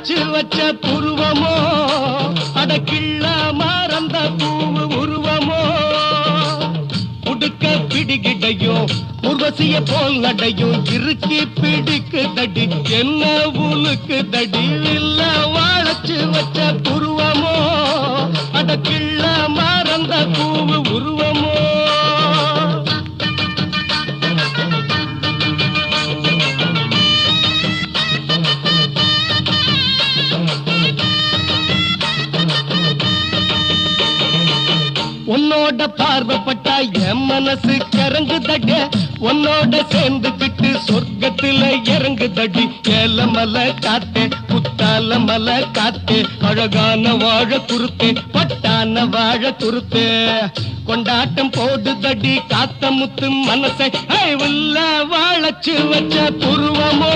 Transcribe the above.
வாழச்சு வச்ச புருவமோ அடக்கிள்ள மறந்த பூவு உருவமோ உடுக்க பிடிகிடையும் உர்வசிய போல் நடையும் இறுக்கி பிடிக்கு தடி என்ன உலுக்கு தடி இல்ல வாழச்சு வச்ச புருவமோ அடக்கிள்ள மறந்த பூவு உருவமோ உன்னோட பார்வைப்பட்டா என் மனசு கரங்கு தட உன்னோட சேர்ந்துக்கிட்டு சொர்க்கத்துல இறங்கு தடி ஏல மலை காத்தே புத்தால மலை காத்தே அழகான வாழ குறுத்தே பட்டான வாழ குறுத்தே கொண்டாட்டம் போடு தடி காத்த முத்து மனசை உள்ள வாழச்சு வச்ச புருவமோ